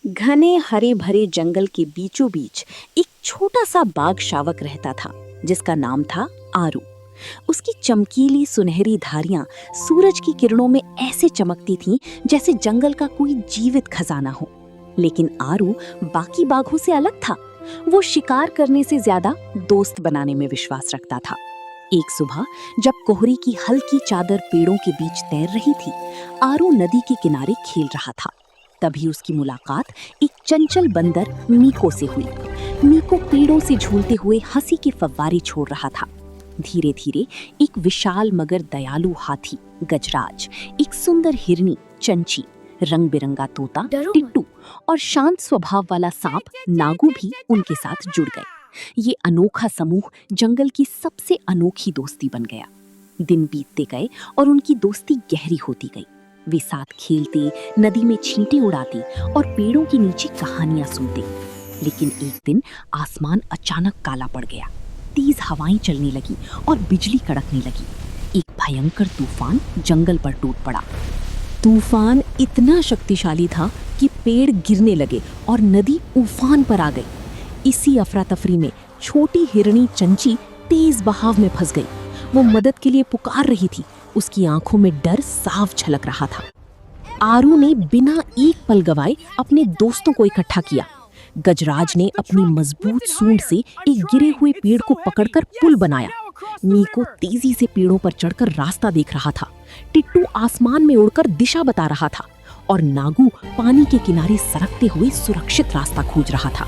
घने हरे भरे जंगल के बीचों बीच एक छोटा सा बाघ शावक रहता था जिसका नाम था आरू। उसकी चमकीली सुनहरी धारियां सूरज की किरणों में ऐसे चमकती थीं जैसे जंगल का कोई जीवित खजाना हो। लेकिन आरू बाकी बाघों से अलग था। वो शिकार करने से ज्यादा दोस्त बनाने में विश्वास रखता था। एक सुबह जब कोहरे की हल्की चादर पेड़ों के बीच तैर रही थी, आरू नदी के किनारे खेल रहा था। तभी उसकी मुलाकात एक चंचल बंदर मीको से हुई। मीको पेड़ों से झूलते हुए हंसी के फव्वारे छोड़ रहा था। धीरे धीरे एक विशाल मगर दयालु हाथी गजराज, एक सुंदर हिरनी चंची, रंग बिरंगा तोता टिट्टू और शांत स्वभाव वाला सांप नागू भी उनके साथ जुड़ गए। ये अनोखा समूह जंगल की सबसे अनोखी दोस्ती बन गया। दिन बीतते गए और उनकी दोस्ती गहरी होती गई। वे साथ खेलते, नदी में छींटे उड़ाते और पेड़ों के नीचे कहानियां सुनते। लेकिन एक दिन आसमान अचानक काला पड़ गया। तेज हवाएं चलने लगी और बिजली कड़कने लगी। एक भयंकर तूफान जंगल पर टूट पड़ा। तूफान इतना शक्तिशाली था कि पेड़ गिरने लगे और नदी उफान पर आ गई। इसी अफरा तफरी में छोटी हिरनी चंची तेज बहाव में फंस गई। वो मदद के लिए पुकार रही थी। उसकी आंखों में डर साफ झलक रहा था। आरू ने बिना एक पल गवाए अपने दोस्तों को इकट्ठा किया। गजराज ने अपनी मजबूत सूंड से एक गिरे हुए पेड़ को पकड़कर पुल बनाया। मीको तेजी से पेड़ों पर चढ़कर रास्ता देख रहा था। टिट्टू आसमान में उड़कर दिशा बता रहा था और नागू पानी के किनारे सरकते हुए सुरक्षित रास्ता खोज रहा था।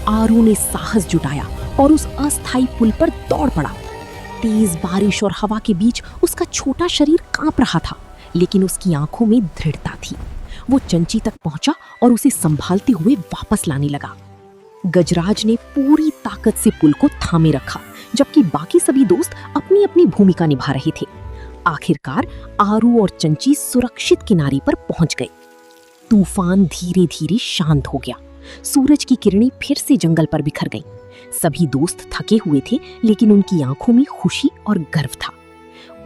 आरू ने साहस जुटाया और उस अस्थायी पुल पर दौड़ पड़ा। तेज बारिश और हवा के बीच उसका छोटा शरीर कांप रहा था, लेकिन उसकी आंखों में दृढ़ता थी। वो चंची तक पहुंचा और उसे संभालते हुए वापस लाने लगा। गजराज ने पूरी ताकत से पुल को थामे रखा, जबकि बाकी सभी दोस्त अपनी अपनी भूमिका निभा रहे थे। आखिरकार आरू और चंची सुरक्षित किनारे पर पहुंच गए। तूफान धीरे धीरे शांत हो गया। सूरज की किरणें फिर से जंगल पर बिखर गईं। सभी दोस्त थके हुए थे, लेकिन उनकी आंखों में खुशी और गर्व था।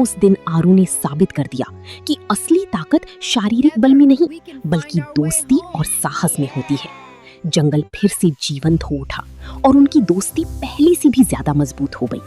उस दिन आरू ने साबित कर दिया कि असली ताकत शारीरिक बल में नहीं, बल्कि दोस्ती और साहस में होती है। जंगल फिर से जीवंत हो उठा और उनकी दोस्ती पहले से भी ज्यादा मजबूत हो गई।